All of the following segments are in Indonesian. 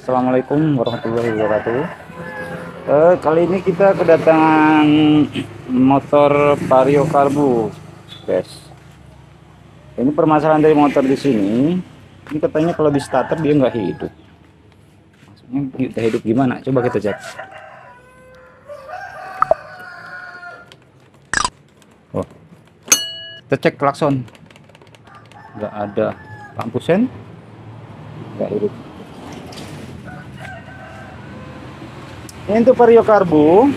Assalamualaikum warahmatullahi wabarakatuh. Kali ini kita kedatangan motor Vario Karbu, guys. Ini permasalahan dari motor di sini. Ini katanya kalau di starter dia nggak hidup. Maksudnya nggak hidup gimana? Coba kita cek. Oh, kita cek klakson. Nggak ada lampu sen. Nggak hidup. Ini untuk Vario Karbu,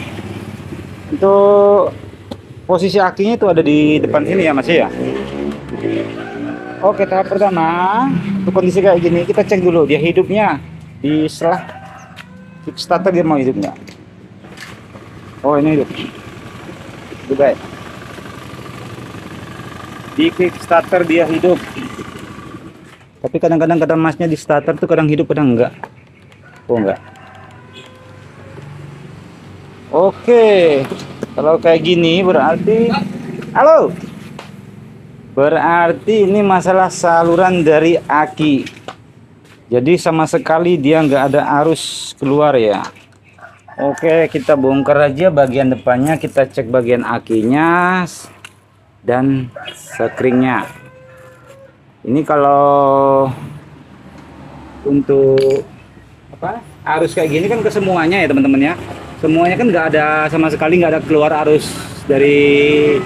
untuk posisi akinya itu ada di depan sini ya Mas ya. Oke, tahap pertama untuk kondisi kayak gini kita cek dulu dia hidupnya di setelah kickstarter dia mau hidupnya. Oh, ini hidup juga ya. Di kickstarter dia hidup, tapi kadang-kadang kata Masnya di starter tuh kadang hidup kadang enggak. Oh enggak. Oke, kalau kayak gini berarti berarti ini masalah saluran dari aki. Jadi sama sekali dia nggak ada arus keluar ya. Oke, kita bongkar aja bagian depannya, kita cek bagian akinya dan sekringnya. Ini kalau untuk apa arus kayak gini kan ke semuanya ya teman-teman ya. Semuanya kan nggak ada, sama sekali nggak ada keluar arus dari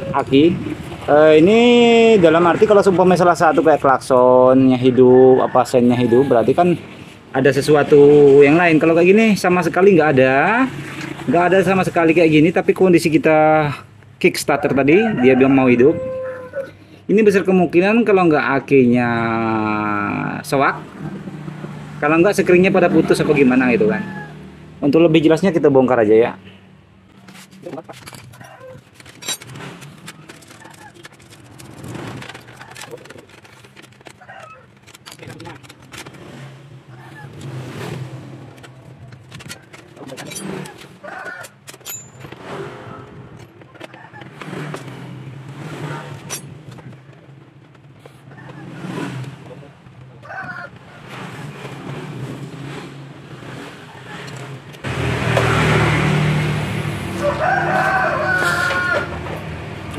aki. Ini dalam arti kalau seumpamanya salah satu kayak klaksonnya hidup, apa sennya hidup, berarti kan ada sesuatu yang lain. Kalau kayak gini sama sekali nggak ada sama sekali kayak gini, tapi kondisi kita kickstarter tadi dia bilang mau hidup. Ini besar kemungkinan kalau nggak akinya sewak, kalau nggak sekringnya pada putus apa gimana gitu kan. Untuk lebih jelasnya kita bongkar aja ya.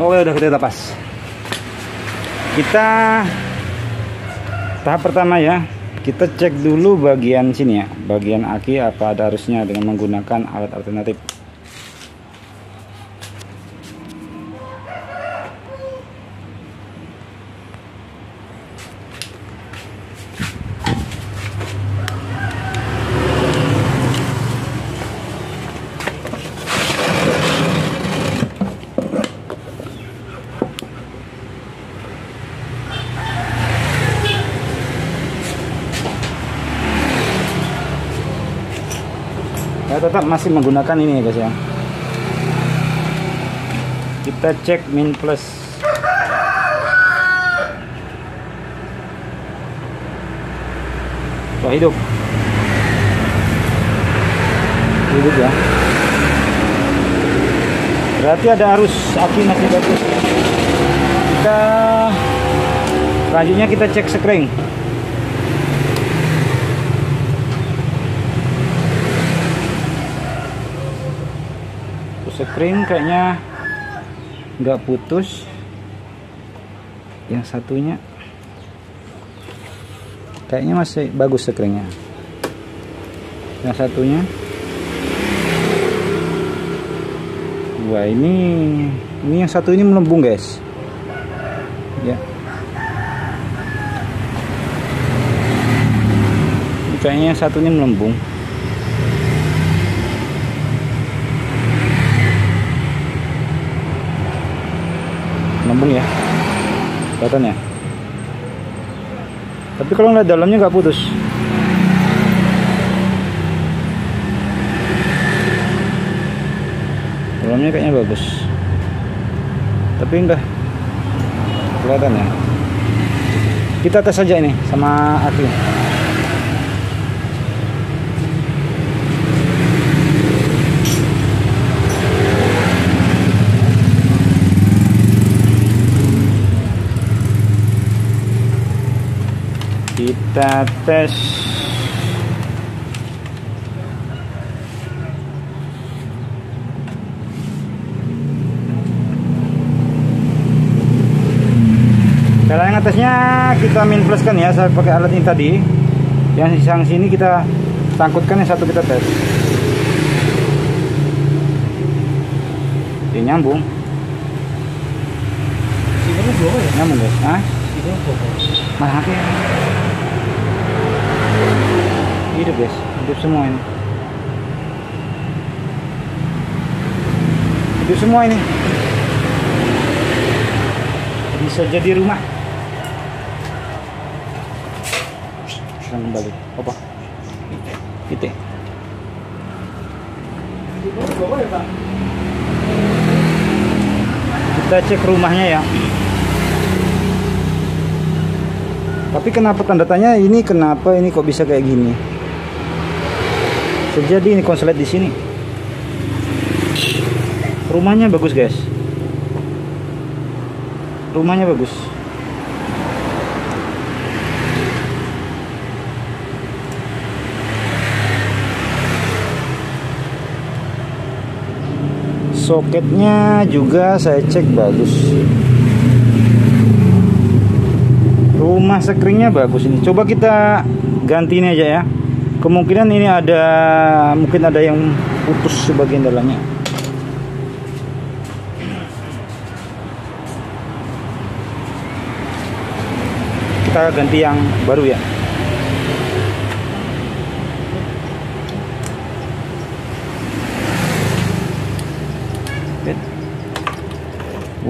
Oke, udah kita lepas. Kita tahap pertama ya, kita cek dulu bagian sini ya, bagian aki apa ada arusnya dengan menggunakan alat alternatif. Saya tetap masih menggunakan ini ya guys ya. Kita cek min plus. Wah, hidup ya, berarti ada arus aki masih bagus. Kita selanjutnya kita cek sekring. Sekring kayaknya nggak putus, yang satunya kayaknya masih bagus sekringnya, yang satunya wah ini yang satu ini melembung guys ya. Ini kayaknya yang satunya melembung. Melembung ya, kelihatan ya. Tapi kalau ngeliat dalamnya nggak putus. Dalamnya kayaknya bagus, tapi enggak kelihatan ya. Kita tes aja ini sama aki. Kita tes Cara yang atasnya kita min pluskan ya, saya pakai alat ini tadi. Yang sini kita sangkutkan, yang satu kita tes. Ini nyambung. Nyambung guys. Hah? Mana hati? Hidup guys, hidup semua ini. Hidup semua ini. Bisa jadi rumah. Kembali. Apa? Gitu. Kita cek rumahnya ya. Tapi kenapa tanda tanya ini, kenapa ini kok bisa kayak gini? Jadi ini konslet di sini. Rumahnya bagus guys. Rumahnya bagus. Soketnya juga saya cek bagus. Rumah sekringnya bagus ini. Coba kita ganti ini aja ya. Kemungkinan ini mungkin ada yang putus sebagian dalamnya. Kita ganti yang baru ya.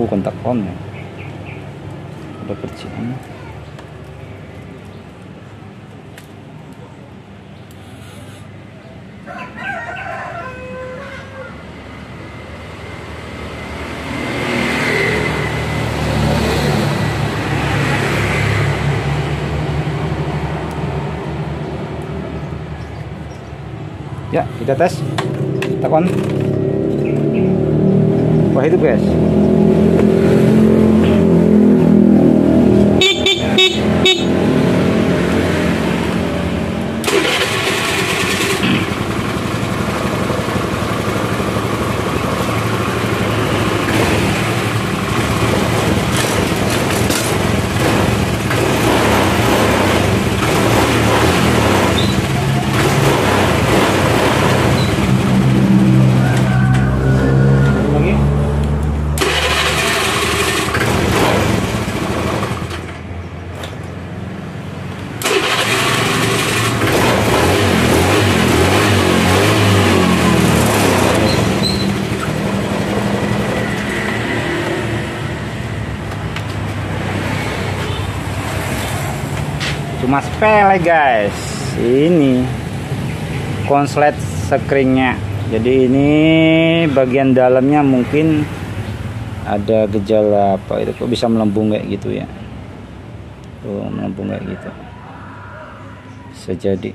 Kontak on ya. Ada percikan. Ya, kita tes. Tekan. Wah, itu guys. Cuma sepele guys, ini konslet sekringnya. Jadi ini bagian dalamnya mungkin ada gejala apa itu, kok bisa melembung kayak gitu ya. Tuh, melembung kayak gitu, bisa jadi.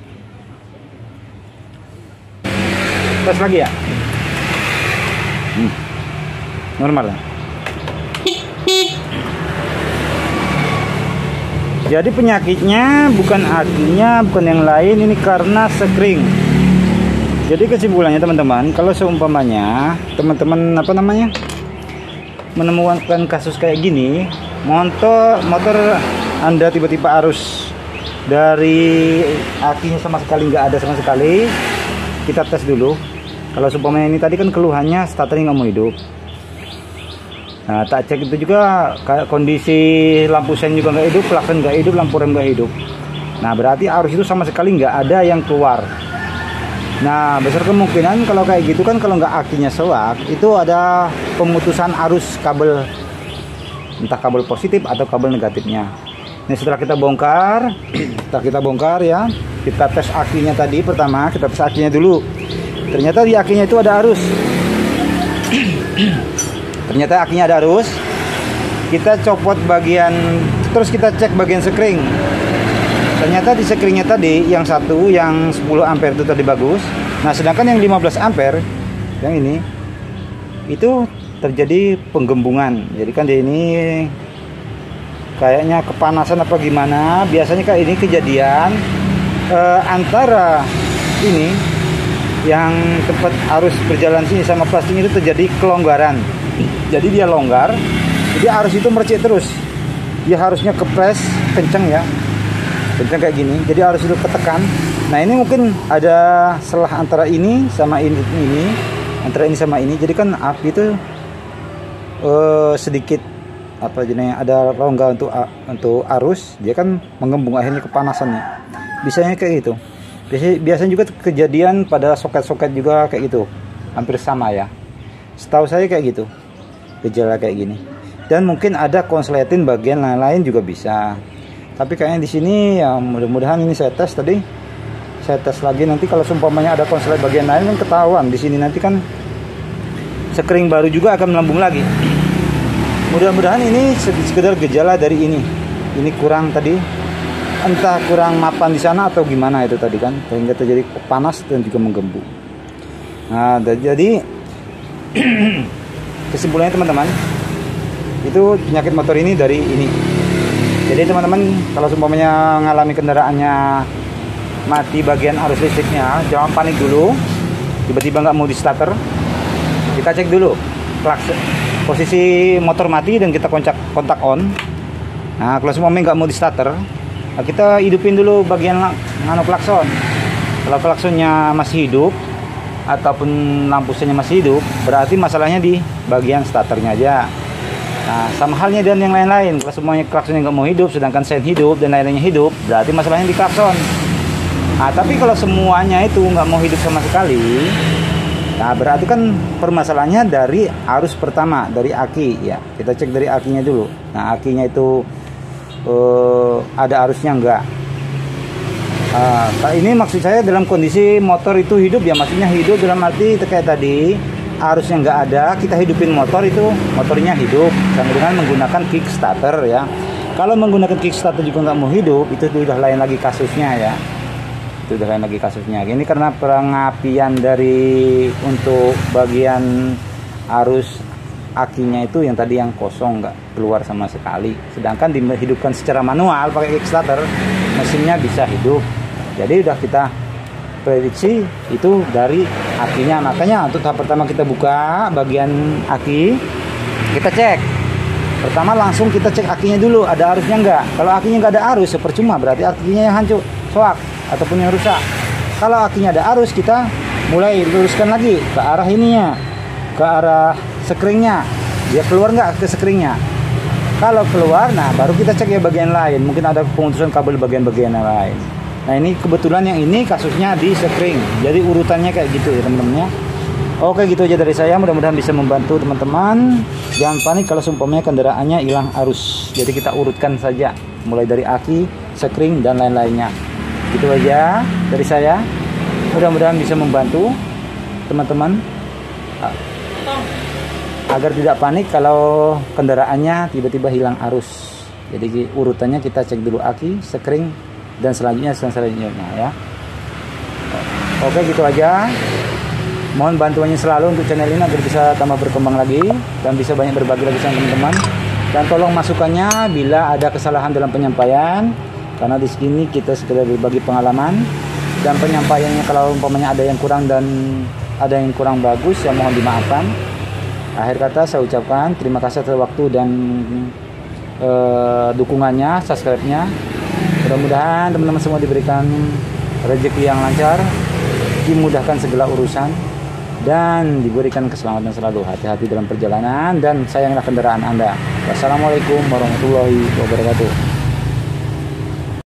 Tes lagi ya. Normal lah. Jadi penyakitnya bukan akinya, bukan yang lain, ini karena sekring. Jadi kesimpulannya teman-teman, kalau seumpamanya teman-teman menemukan kasus kayak gini, motor Anda tiba-tiba arus dari akinya sama sekali nggak ada sama sekali, kita tes dulu. Kalau seumpamanya ini tadi kan keluhannya starternya nggak mau hidup. Nah, tak cek itu juga kondisi lampu sen juga nggak hidup, klakson nggak hidup, lampu rem nggak hidup. Nah, berarti arus itu sama sekali nggak ada yang keluar. Nah, besar kemungkinan kalau kayak gitu kan, kalau nggak akinya sewak, itu ada pemutusan arus kabel, entah kabel positif atau kabel negatifnya. Nah, setelah kita bongkar, ya, kita tes akinya tadi. Pertama kita tes akinya dulu. Ternyata di akinya itu ada arus. Ternyata akinya ada arus. Kita copot bagian, terus kita cek bagian sekring. Ternyata di sekringnya tadi yang satu, yang 10 ampere itu tadi bagus. Nah, sedangkan yang 15 ampere yang ini itu terjadi penggembungan. Jadi kan di ini kayaknya kepanasan apa gimana. Biasanya kayak ini kejadian antara ini yang tempat arus berjalan sini sama plastik itu terjadi kelonggaran. Jadi dia longgar, jadi arus itu mercik terus. dia harusnya kepres kenceng ya, kenceng kayak gini, jadi harus itu ketekan. Nah ini mungkin ada selah antara ini sama ini, antara ini sama ini, jadi kan api itu sedikit apa jenisnya, ada rongga untuk arus, dia kan menggembung, akhirnya kepanasannya. Bisanya kayak gitu. Biasanya juga kejadian pada soket-soket juga kayak gitu, hampir sama ya. Setahu saya kayak gitu, gejala kayak gini. Dan mungkin ada konsleting bagian lain-lain juga bisa. Tapi kayaknya di sini ya mudah-mudahan ini saya tes tadi. Saya tes lagi nanti kalau seumpamanya ada konslet bagian lain kan ketahuan. Di sini nanti kan sekring baru juga akan melambung lagi. Mudah-mudahan ini sekedar gejala dari ini. Ini kurang tadi, entah kurang mapan di sana atau gimana itu tadi kan, sehingga terjadi panas dan juga menggembung. Nah, jadi kesimpulannya teman-teman, itu penyakit motor ini dari ini. Jadi teman-teman kalau seumpamanya mengalami kendaraannya mati bagian arus listriknya, jangan panik dulu. Tiba-tiba nggak mau di starter, kita cek dulu klakson, posisi motor mati dan kita kontak on. Nah kalau seumpamanya nggak mau di starter, nah, kita hidupin dulu bagian klakson. Kalau klaksonnya masih hidup ataupun lampu sennya masih hidup, berarti masalahnya di bagian starternya aja. Nah sama halnya dan yang lain-lain, kalau semuanya klaksonnya nggak mau hidup sedangkan sen hidup dan lain-lainnya hidup, berarti masalahnya di klakson. Nah tapi kalau semuanya itu nggak mau hidup sama sekali, nah berarti kan permasalahannya dari arus pertama, dari aki ya. Kita cek dari akinya dulu. Nah akinya itu ada arusnya enggak. Ini maksud saya dalam kondisi motor itu hidup ya, maksudnya hidup dalam arti kayak tadi arusnya enggak ada, kita hidupin motor itu motornya hidup sama dengan menggunakan kickstarter ya. Kalau menggunakan kickstarter juga nggak mau hidup, itu sudah lain lagi kasusnya ya. Itu sudah lain lagi kasusnya. Ini karena pengapian dari untuk bagian arus akinya itu yang tadi yang kosong, nggak keluar sama sekali. Sedangkan dihidupkan secara manual pakai kickstarter, mesinnya bisa hidup. Jadi udah kita prediksi itu dari akinya. Makanya untuk tahap pertama kita buka bagian aki, kita cek. Pertama langsung kita cek akinya dulu, ada arusnya nggak. Kalau akinya nggak ada arus, percuma, berarti akinya yang hancur, soak ataupun yang rusak. Kalau akinya ada arus, kita mulai luruskan lagi ke arah ininya, ke arah sekringnya, dia keluar nggak ke sekringnya. Kalau keluar, nah baru kita cek ya bagian lain, mungkin ada pemutusan kabel bagian-bagian yang lain. Nah ini kebetulan yang ini kasusnya di sekring, jadi urutannya kayak gitu ya teman-teman ya. Oke gitu aja dari saya, mudah-mudahan bisa membantu teman-teman. Jangan panik kalau seumpamanya kendaraannya hilang arus, jadi kita urutkan saja mulai dari aki, sekring dan lain-lainnya. Gitu aja dari saya, mudah-mudahan bisa membantu teman-teman agar tidak panik kalau kendaraannya tiba-tiba hilang arus. Jadi urutannya kita cek dulu aki, sekring dan selanjutnya ya. Oke gitu aja. Mohon bantuannya selalu untuk channel ini agar bisa tambah berkembang lagi dan bisa banyak berbagi lagi sama teman-teman. Dan tolong masukannya bila ada kesalahan dalam penyampaian, karena di sini kita sekedar berbagi pengalaman dan penyampaiannya kalau umpamanya ada yang kurang dan ada yang kurang bagus ya mohon dimaafkan. Akhir kata saya ucapkan terima kasih atas waktu dan dukungannya, subscribe-nya. Mudah-mudahan teman-teman semua diberikan rezeki yang lancar, dimudahkan segala urusan, dan diberikan keselamatan selalu. Hati-hati dalam perjalanan dan sayanglah kendaraan Anda. Wassalamualaikum warahmatullahi wabarakatuh.